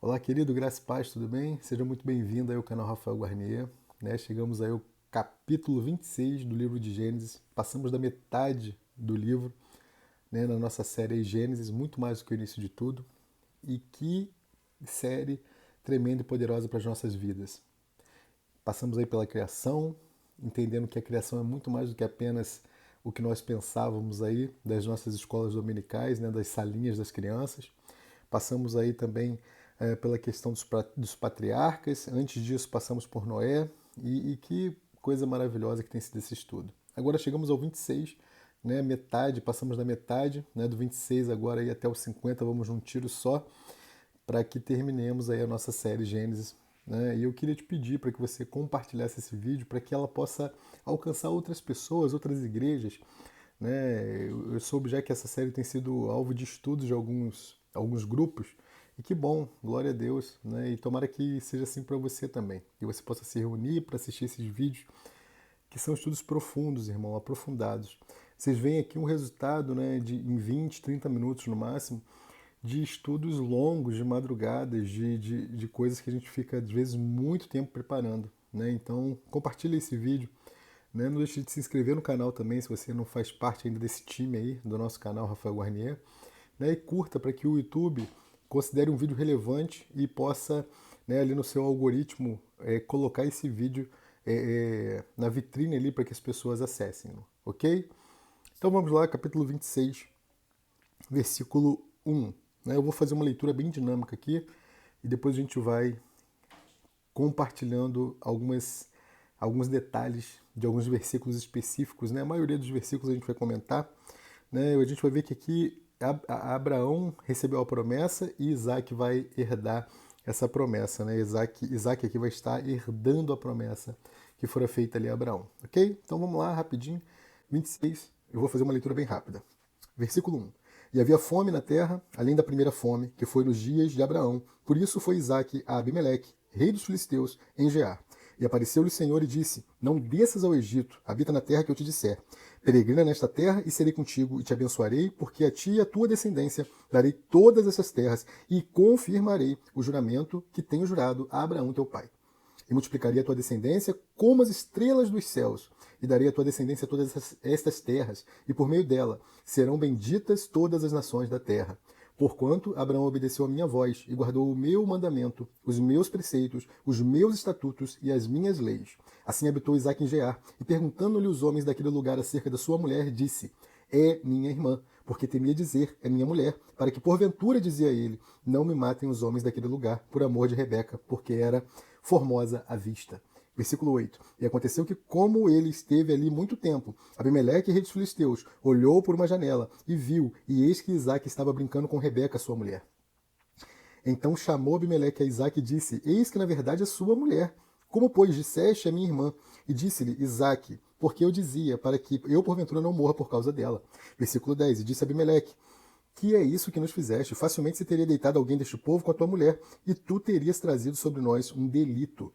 Olá, querido, graça e paz, tudo bem? Seja muito bem-vindo aí ao canal Rafael Guarnier. Chegamos aí ao capítulo 26 do livro de Gênesis. Passamos da metade do livro, na nossa série aí, Gênesis, muito mais do que o início de tudo. E que série tremenda e poderosa para as nossas vidas. Passamos aí pela criação, entendendo que a criação é muito mais do que apenas o que nós pensávamos aí das nossas escolas dominicais, das salinhas das crianças. Passamos aí também pela questão dos patriarcas. Antes disso, passamos por Noé. E que coisa maravilhosa que tem sido esse estudo. Agora chegamos ao 26, metade, passamos da metade, do 26 agora aí até o 50, vamos num tiro só, para que terminemos aí a nossa série Gênesis. E eu queria te pedir para que você compartilhasse esse vídeo para que ela possa alcançar outras pessoas, outras igrejas. Eu soube já que essa série tem sido alvo de estudos de alguns grupos, e que bom, glória a Deus, e tomara que seja assim para você também, que você possa se reunir para assistir esses vídeos, que são estudos profundos, irmão, aprofundados. Vocês veem aqui um resultado em 20, 30 minutos no máximo, de estudos longos, de madrugadas, de coisas que a gente fica, às vezes, muito tempo preparando. Então, compartilha esse vídeo. Não deixe de se inscrever no canal também, se você não faz parte ainda desse time aí, do nosso canal Rafael Guarnier. E curta para que o YouTube considere um vídeo relevante e possa, ali no seu algoritmo, colocar esse vídeo na vitrine ali para que as pessoas acessem. Ok? Então vamos lá, capítulo 26, versículo 1. Eu vou fazer uma leitura bem dinâmica aqui e depois a gente vai compartilhando alguns detalhes de alguns versículos específicos. A maioria dos versículos a gente vai comentar. A gente vai ver que aqui Abraão recebeu a promessa e Isaac vai herdar essa promessa. Isaac aqui vai estar herdando a promessa que fora feita ali a Abraão. Ok? Então vamos lá, rapidinho. 26, eu vou fazer uma leitura bem rápida. Versículo 1. E havia fome na terra, além da primeira fome, que foi nos dias de Abraão. Por isso foi Isaque a Abimeleque, rei dos filisteus, em Gerar. E apareceu-lhe o Senhor e disse: Não desças ao Egito, habita na terra que eu te disser. Peregrina nesta terra e serei contigo e te abençoarei, porque a ti e a tua descendência darei todas essas terras e confirmarei o juramento que tenho jurado a Abraão teu pai. E multiplicaria a tua descendência como as estrelas dos céus, e darei à tua descendência todas estas terras, e por meio dela serão benditas todas as nações da terra. Porquanto Abraão obedeceu a minha voz e guardou o meu mandamento, os meus preceitos, os meus estatutos e as minhas leis. Assim habitou Isaque em Gerar, e perguntando-lhe os homens daquele lugar acerca da sua mulher, disse: É minha irmã, porque temia dizer, é minha mulher, para que porventura, dizia ele, não me matem os homens daquele lugar, por amor de Rebeca, porque era formosa à vista. Versículo 8. E aconteceu que, como ele esteve ali muito tempo, Abimeleque, rei dos filisteus, olhou por uma janela e viu, e eis que Isaque estava brincando com Rebeca, sua mulher. Então chamou Abimeleque a Isaque e disse: Eis que na verdade é sua mulher. Como, pois, disseste a minha irmã? E disse-lhe Isaque: Porque eu dizia, para que eu porventura não morra por causa dela. Versículo 10. E disse Abimeleque: Que é isso que nos fizeste? Facilmente se teria deitado alguém deste povo com a tua mulher, e tu terias trazido sobre nós um delito.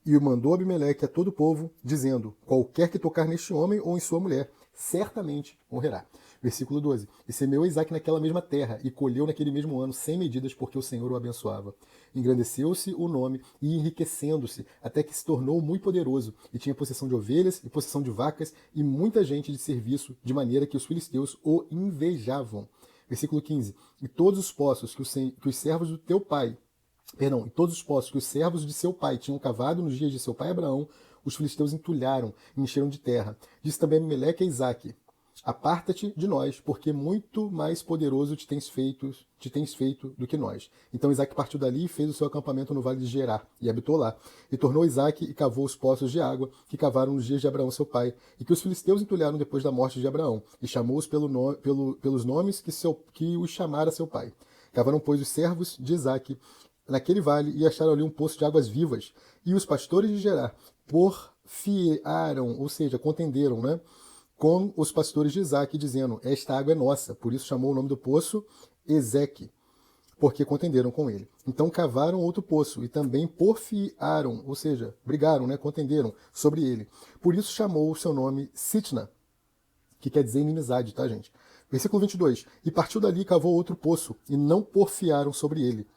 E o mandou Abimeleque a todo o povo, dizendo: Qualquer que tocar neste homem ou em sua mulher, certamente morrerá. Versículo 12. E semeou Isaque naquela mesma terra, e colheu naquele mesmo ano 100 medidas, porque o Senhor o abençoava. Engrandeceu-se o nome, e enriquecendo-se, até que se tornou muito poderoso, e tinha possessão de ovelhas, e possessão de vacas, e muita gente de serviço, de maneira que os filisteus o invejavam. Versículo 15. E todos os poços que os servos do teu pai, e todos os poços que os servos de seu pai tinham cavado nos dias de seu pai Abraão, os filisteus entulharam e encheram de terra. Disse também Abimeleque a Isaque: Aparta-te de nós, porque muito mais poderoso te tens feito do que nós. Então Isaque partiu dali e fez o seu acampamento no vale de Gerar, e habitou lá. E tornou Isaque e cavou os poços de água que cavaram nos dias de Abraão seu pai, e que os filisteus entulharam depois da morte de Abraão, e chamou-os pelos nomes que os chamara seu pai. Cavaram, pois, os servos de Isaque naquele vale e acharam ali um poço de águas vivas. E os pastores de Gerar porfiaram, ou seja, contenderam, com os pastores de Isaque, dizendo: Esta água é nossa. Por isso chamou o nome do poço Ezeque, porque contenderam com ele. Então cavaram outro poço e também porfiaram, ou seja, brigaram, contenderam sobre ele. Por isso chamou o seu nome Sitna, que quer dizer inimizade, tá, gente? Versículo 22. E partiu dali e cavou outro poço, e não porfiaram sobre ele.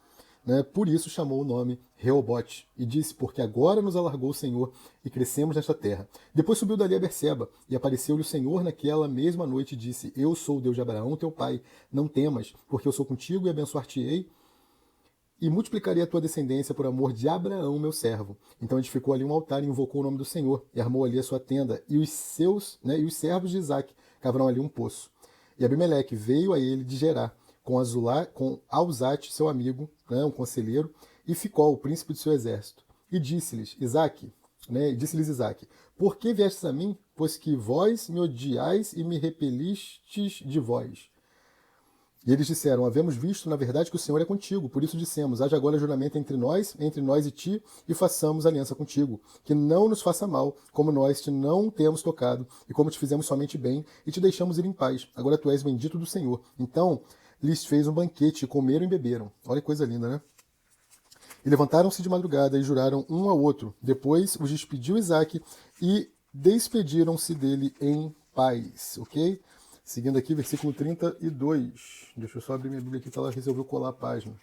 né? Por isso chamou o nome Reobote, e disse, porque agora nos alargou o Senhor e crescemos nesta terra. Depois subiu dali a Berseba, e apareceu-lhe o Senhor naquela mesma noite e disse, eu sou o Deus de Abraão, teu pai, não temas, porque eu sou contigo e abençoar-te-ei, e multiplicarei a tua descendência por amor de Abraão, meu servo. Então edificou ali um altar e invocou o nome do Senhor, e armou ali a sua tenda, e os servos de Isaque cavaram ali um poço. E Abimeleque veio a ele de Gerá, com Alzate, seu amigo, né, um conselheiro, e Ficol, o príncipe de seu exército. E disse-lhes Isaque, por que viestes a mim? Pois que vós me odiais e me repelistes de vós. E eles disseram, havemos visto, na verdade, que o Senhor é contigo. Por isso dissemos, haja agora juramento entre nós e ti, e façamos aliança contigo. Que não nos faça mal, como nós te não temos tocado, e como te fizemos somente bem, e te deixamos ir em paz. Agora tu és bendito do Senhor. Então lhes fez um banquete, e comeram e beberam. Olha que coisa linda, né? E levantaram-se de madrugada e juraram um ao outro. Depois os despediu Isaque e despediram-se dele em paz. Ok? Seguindo aqui, versículo 32. Deixa eu só abrir minha Bíblia aqui que ela resolveu colar a página.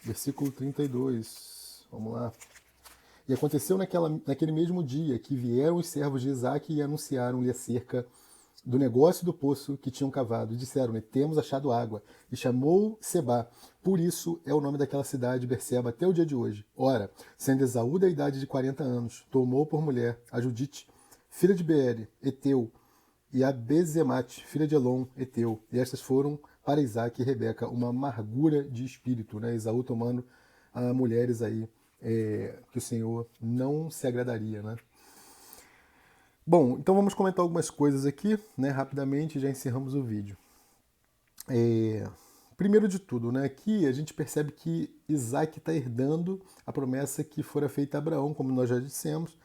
Versículo 32. Vamos lá. E aconteceu naquele mesmo dia que vieram os servos de Isaque e anunciaram-lhe acerca do negócio do poço que tinham cavado. E disseram-lhe, temos achado água. E chamou Sebá. Por isso é o nome daquela cidade, Berseba, até o dia de hoje. Ora, sendo Esaú da idade de 40 anos, tomou por mulher a Judite, filha de Beere, Eteu, e a Bezemate, filha de Elon, Eteu. E estas foram para Isaque e Rebeca uma amargura de espírito, né? Esaú tomando mulheres aí que o Senhor não se agradaria, né? Bom, então vamos comentar algumas coisas aqui, né, rapidamente, e já encerramos o vídeo. Primeiro de tudo, né, aqui a gente percebe que Isaque está herdando a promessa que fora feita a Abraão, como nós já dissemos.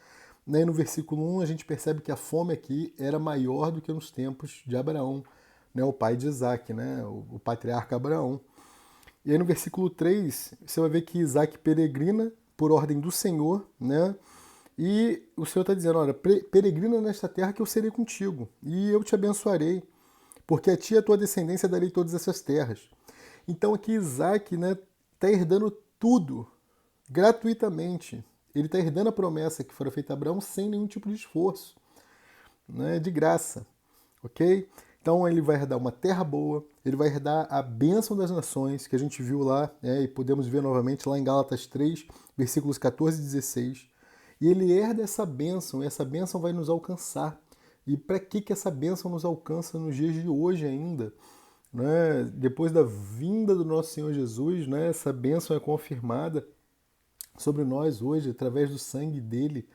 Né, e no versículo 1 a gente percebe que a fome aqui era maior do que nos tempos de Abraão, né, o pai de Isaque, né, o patriarca Abraão. E aí no versículo 3 você vai ver que Isaque peregrina por ordem do Senhor, né? E o Senhor está dizendo, olha, peregrina nesta terra que eu serei contigo, e eu te abençoarei, porque a ti e a tua descendência darei todas essas terras. Então aqui Isaque, né, está herdando tudo, gratuitamente. Ele está herdando a promessa que fora feita a Abraão sem nenhum tipo de esforço, né, de graça, ok? Então ele vai herdar uma terra boa, ele vai herdar a bênção das nações, que a gente viu lá, né, e podemos ver novamente lá em Gálatas 3, versículos 14 e 16. E ele herda essa bênção, e essa bênção vai nos alcançar. E para que essa bênção nos alcança nos dias de hoje ainda? Né? Depois da vinda do nosso Senhor Jesus, né, essa bênção é confirmada sobre nós hoje, através do sangue dele.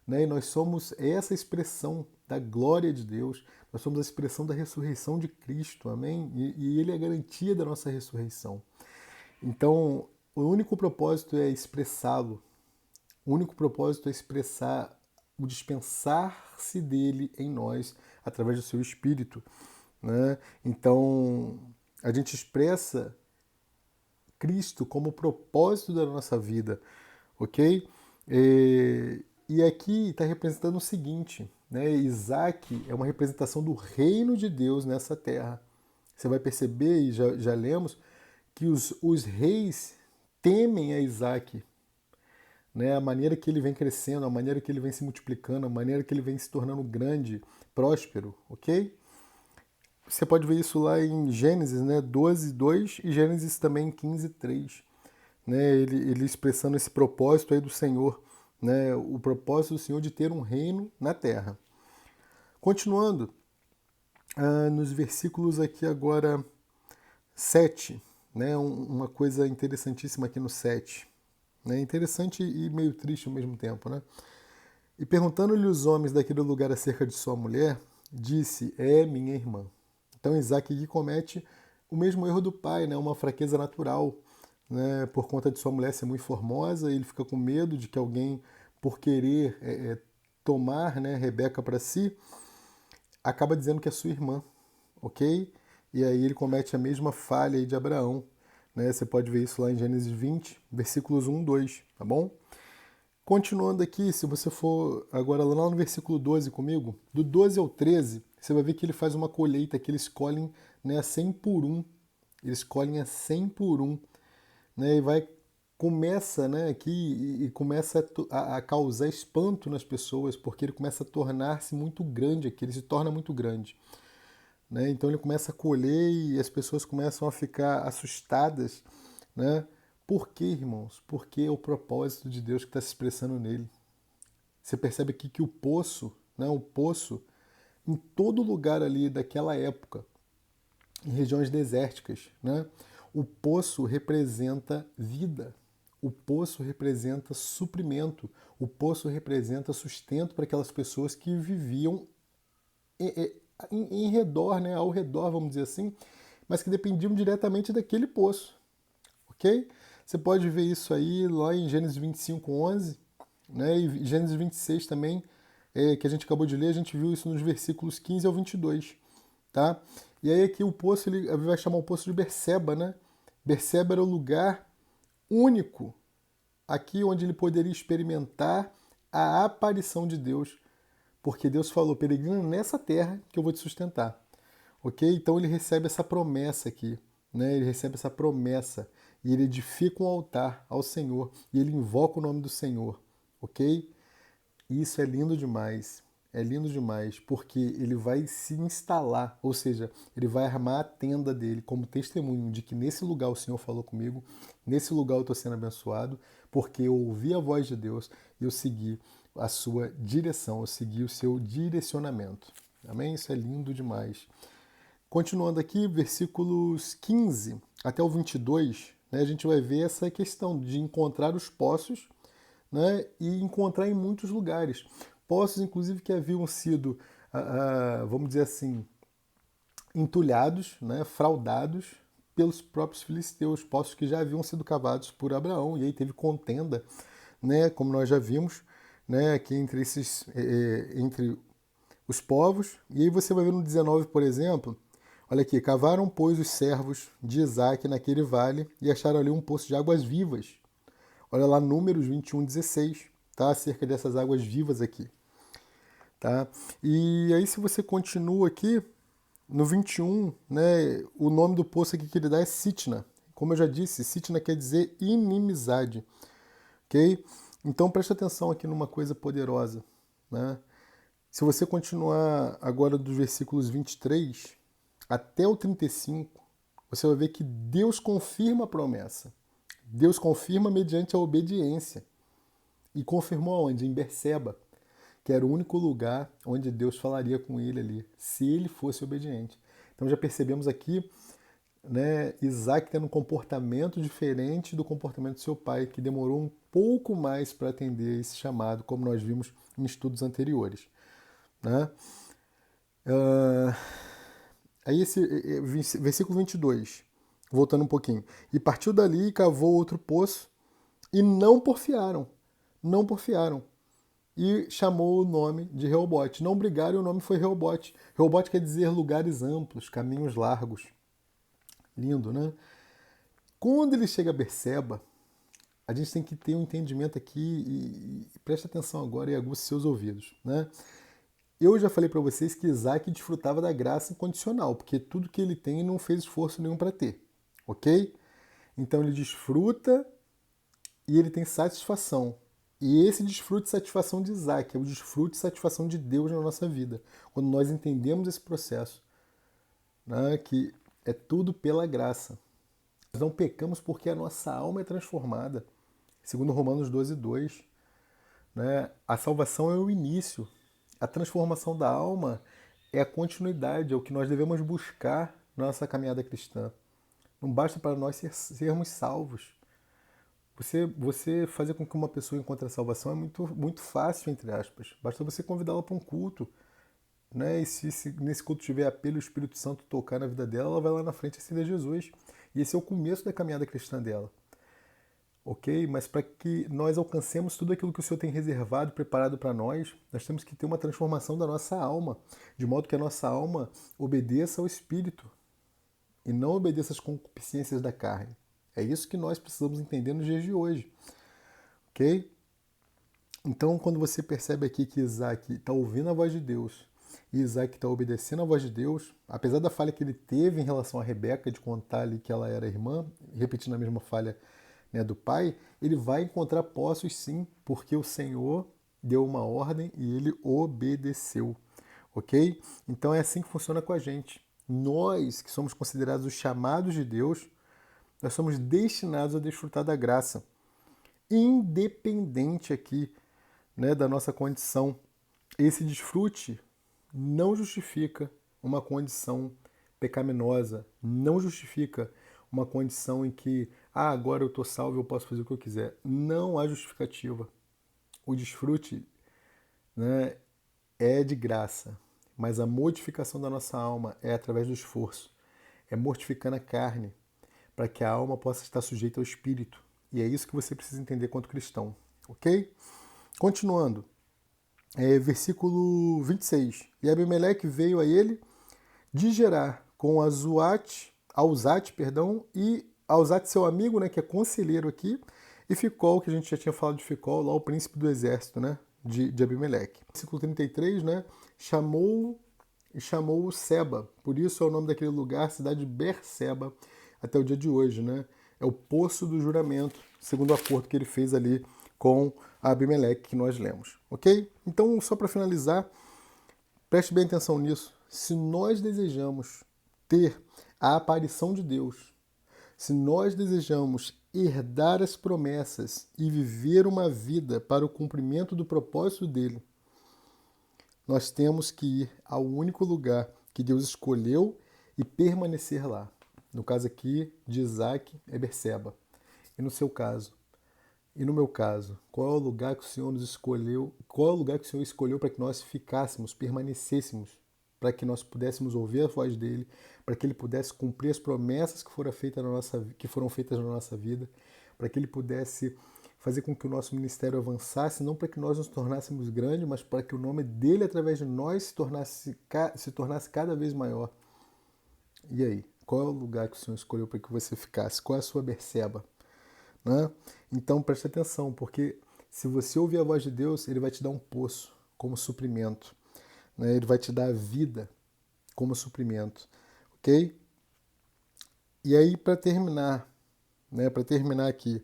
Né? E nós somos essa expressão da glória de Deus, nós somos a expressão da ressurreição de Cristo, amém? E ele é a garantia da nossa ressurreição. Então, o único propósito é expressá-lo. O único propósito é expressar o dispensar-se dele em nós através do seu Espírito. Né? Então, a gente expressa Cristo como propósito da nossa vida, ok? E aqui está representando o seguinte, né? Isaac é uma representação do reino de Deus nessa terra. Você vai perceber, e já lemos, que os reis temem a Isaac, né? A maneira que ele vem crescendo, a maneira que ele vem se multiplicando, a maneira que ele vem se tornando grande, próspero, ok? Você pode ver isso lá em Gênesis, né, 12, 2 e Gênesis também 15, 3. Né, ele expressando esse propósito aí do Senhor, né, o propósito do Senhor de ter um reino na terra. Continuando, nos versículos aqui agora 7, né, uma coisa interessantíssima aqui no 7. Né, interessante e meio triste ao mesmo tempo. Né? E perguntando-lhe os homens daquele lugar acerca de sua mulher, disse, é minha irmã. Então Isaac aqui comete o mesmo erro do pai, né? Uma fraqueza natural, né? Por conta de sua mulher ser muito formosa, ele fica com medo de que alguém, por querer tomar, né, Rebeca para si, acaba dizendo que é sua irmã, ok? E aí ele comete a mesma falha aí de Abraão, né? Você pode ver isso lá em Gênesis 20, versículos 1 e 2, tá bom? Continuando aqui, se você for agora lá no versículo 12 comigo, do 12 ao 13, você vai ver que ele faz uma colheita que eles colhem, né, a 100 por 1. Eles colhem a 100 por 1. Né, e vai começa, né, aqui e começa a causar espanto nas pessoas, porque ele começa a tornar-se muito grande aqui, ele se torna muito grande. Né? Então ele começa a colher e as pessoas começam a ficar assustadas. Né? Por quê, irmãos? Porque é o propósito de Deus que está se expressando nele. Você percebe aqui que o poço, em todo lugar ali daquela época, em regiões desérticas, né? O poço representa vida, o poço representa suprimento, o poço representa sustento para aquelas pessoas que viviam em redor, né? Ao redor, vamos dizer assim, mas que dependiam diretamente daquele poço, ok? Você pode ver isso aí lá em Gênesis 25:11, né? E Gênesis 26 também, que a gente acabou de ler, a gente viu isso nos versículos 15 ao 22, tá? E aí aqui o poço, ele vai chamar o poço de Berseba, né? Berseba era o lugar único aqui onde ele poderia experimentar a aparição de Deus, porque Deus falou, peregrina nessa terra que eu vou te sustentar, ok? Então ele recebe essa promessa aqui, né? Ele recebe essa promessa e ele edifica um altar ao Senhor e ele invoca o nome do Senhor, ok? E isso é lindo demais, porque ele vai se instalar, ou seja, ele vai armar a tenda dele como testemunho de que nesse lugar o Senhor falou comigo, nesse lugar eu estou sendo abençoado, porque eu ouvi a voz de Deus e eu segui a sua direção, eu segui o seu direcionamento. Amém? Isso é lindo demais. Continuando aqui, versículos 15 até o 22, né, a gente vai ver essa questão de encontrar os poços, né, e encontrar em muitos lugares. Poços, inclusive, que haviam sido, vamos dizer assim, entulhados, né, fraudados pelos próprios filisteus, poços que já haviam sido cavados por Abraão, e aí teve contenda, né, como nós já vimos, né, aqui entre os povos. E aí você vai ver no 19, por exemplo, olha aqui, cavaram, pois, os servos de Isaac naquele vale e acharam ali um poço de águas vivas. Olha lá, Números 21:16, tá? Acerca dessas águas vivas aqui, tá? E aí, se você continua aqui, no 21, né, o nome do poço aqui que ele dá é Sitna. Como eu já disse, Sitna quer dizer inimizade, ok? Então, preste atenção aqui numa coisa poderosa, né? Se você continuar agora dos versículos 23 até o 35, você vai ver que Deus confirma a promessa. Deus confirma mediante a obediência. E confirmou onde? Em Berseba, que era o único lugar onde Deus falaria com ele ali, se ele fosse obediente. Então já percebemos aqui, né, Isaac tendo um comportamento diferente do comportamento do seu pai, que demorou um pouco mais para atender esse chamado, como nós vimos em estudos anteriores. Né? Aí esse versículo 22, voltando um pouquinho. E partiu dali e cavou outro poço, e não porfiaram. Não porfiaram. E chamou o nome de Reobote. Não brigaram e o nome foi Reobote. Reobote quer dizer lugares amplos, caminhos largos. Lindo, né? Quando ele chega a Berseba, a gente tem que ter um entendimento aqui e preste atenção agora e aguça seus ouvidos, né? Eu já falei para vocês que Isaac desfrutava da graça incondicional, porque tudo que ele tem não fez esforço nenhum para ter, ok? Então ele desfruta e ele tem satisfação. E esse desfrute e satisfação de Isaac é o desfrute e satisfação de Deus na nossa vida. Quando nós entendemos esse processo, né, que é tudo pela graça. Nós não pecamos porque a nossa alma é transformada. Segundo Romanos 12:2, né, a salvação é o início. A transformação da alma é a continuidade, é o que nós devemos buscar na nossa caminhada cristã. Não basta para nós sermos salvos. Você fazer com que uma pessoa encontre a salvação é muito fácil, entre aspas. Basta você convidá-la para um culto, né? E se nesse culto tiver apelo, o Espírito Santo tocar na vida dela, ela vai lá na frente e acender Jesus. E esse é o começo da caminhada cristã dela. Ok? Mas para que nós alcancemos tudo aquilo que o Senhor tem reservado, preparado para nós, nós temos que ter uma transformação da nossa alma, de modo que a nossa alma obedeça ao Espírito e não obedeça às concupiscências da carne. É isso que nós precisamos entender nos dias de hoje. Ok? Então, quando você percebe aqui que Isaac está ouvindo a voz de Deus e Isaac está obedecendo a voz de Deus, apesar da falha que ele teve em relação a Rebeca, de contar ali que ela era irmã, repetindo a mesma falha né, do Pai, ele vai encontrar poços sim, porque o Senhor deu uma ordem e ele obedeceu, ok? Então é assim que funciona com a gente. Nós, que somos considerados os chamados de Deus, nós somos destinados a desfrutar da graça, independente aqui, né, da nossa condição. Esse desfrute não justifica uma condição pecaminosa, não justifica uma condição em que, agora eu estou salvo, eu posso fazer o que eu quiser. Não há justificativa. O desfrute, né, é de graça, mas a modificação da nossa alma é através do esforço, é mortificando a carne, para que a alma possa estar sujeita ao espírito. E é isso que você precisa entender quanto cristão, ok? Continuando, versículo 26. E Abimeleque veio a ele de Gerar com Auzate, e Auzate, seu amigo, né, que é conselheiro aqui, e Ficol, que a gente já tinha falado de Ficol, lá o príncipe do exército, né, de Abimeleque. Versículo 33, né, chamou-o Seba, por isso é o nome daquele lugar, cidade de Berseba, até o dia de hoje, né? É o poço do juramento, segundo o acordo que ele fez ali com Abimeleque, que nós lemos, ok? Então, só para finalizar, preste bem atenção nisso. Se nós desejamos ter a aparição de Deus, se nós desejamos herdar as promessas e viver uma vida para o cumprimento do propósito dele, nós temos que ir ao único lugar que Deus escolheu e permanecer lá. No caso aqui de Isaac, é Berseba. E no seu caso, e no meu caso, qual é o lugar que o Senhor nos escolheu? Qual é o lugar que o Senhor escolheu para que nós ficássemos, permanecêssemos, para que nós pudéssemos ouvir a voz dele, para que ele pudesse cumprir as promessas que foram feitas na nossa vida, para que ele pudesse fazer com que o nosso ministério avançasse, não para que nós nos tornássemos grandes, mas para que o nome dele, através de nós, se tornasse cada vez maior. E aí? Qual é o lugar que o Senhor escolheu para que você ficasse? Qual é a sua Berseba? Né? Então preste atenção, porque se você ouvir a voz de Deus, ele vai te dar um poço como suprimento, né? Ele vai te dar a vida como suprimento, ok? E aí, para terminar, né, aqui,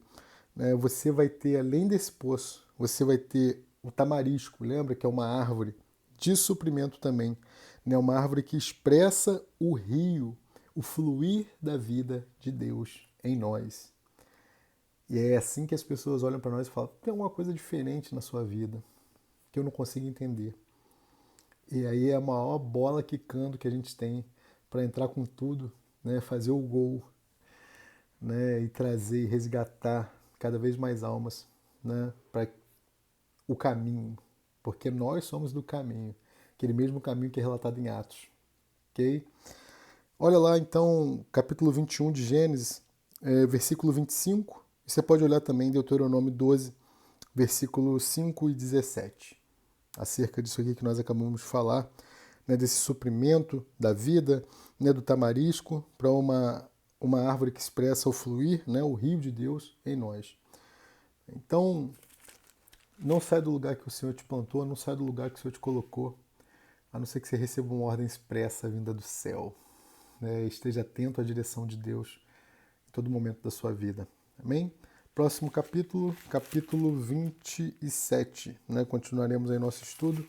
né, você vai ter, além desse poço, você vai ter o tamarisco, lembra que é uma árvore de suprimento também, né? Uma árvore que expressa o rio, o fluir da vida de Deus em nós. E é assim que as pessoas olham para nós e falam: tem alguma coisa diferente na sua vida que eu não consigo entender. E aí é a maior bola quicando que a gente tem para entrar com tudo, né, fazer o gol, né, e trazer e resgatar cada vez mais almas, né, para o caminho, porque nós somos do caminho, aquele mesmo caminho que é relatado em Atos, ok? Olha lá então, capítulo 21 de Gênesis, versículo 25, e você pode olhar também Deuteronômio 12, versículo 5 e 17, acerca disso aqui que nós acabamos de falar, né, desse suprimento da vida, né, do tamarisco para uma árvore que expressa o fluir, né, o rio de Deus em nós. Então, não sai do lugar que o Senhor te plantou, não sai do lugar que o Senhor te colocou, a não ser que você receba uma ordem expressa vinda do céu. Né? Esteja atento à direção de Deus em todo momento da sua vida. Amém? Próximo capítulo, capítulo 27. Né? Continuaremos aí nosso estudo.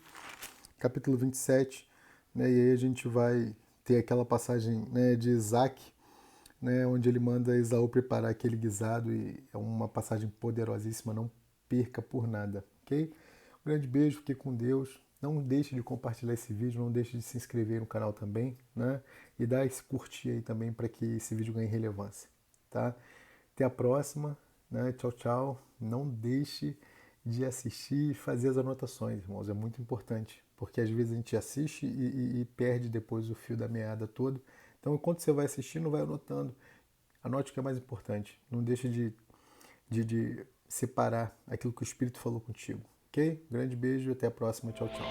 Capítulo 27. Né? E aí a gente vai ter aquela passagem, né, de Isaac, né, onde ele manda Esaú preparar aquele guisado, e é uma passagem poderosíssima, não perca por nada, ok? Um grande beijo, fique com Deus. Não deixe de compartilhar esse vídeo, não deixe de se inscrever no canal também, né? E dar esse curtir aí também para que esse vídeo ganhe relevância, tá? Até a próxima, né? Tchau, tchau. Não deixe de assistir e fazer as anotações, irmãos, é muito importante, porque às vezes a gente assiste e perde depois o fio da meada todo. Então, enquanto você vai assistindo, vai anotando. Anote o que é mais importante. Não deixe de separar aquilo que o Espírito falou contigo. Ok? Grande beijo e até a próxima. Tchau, tchau.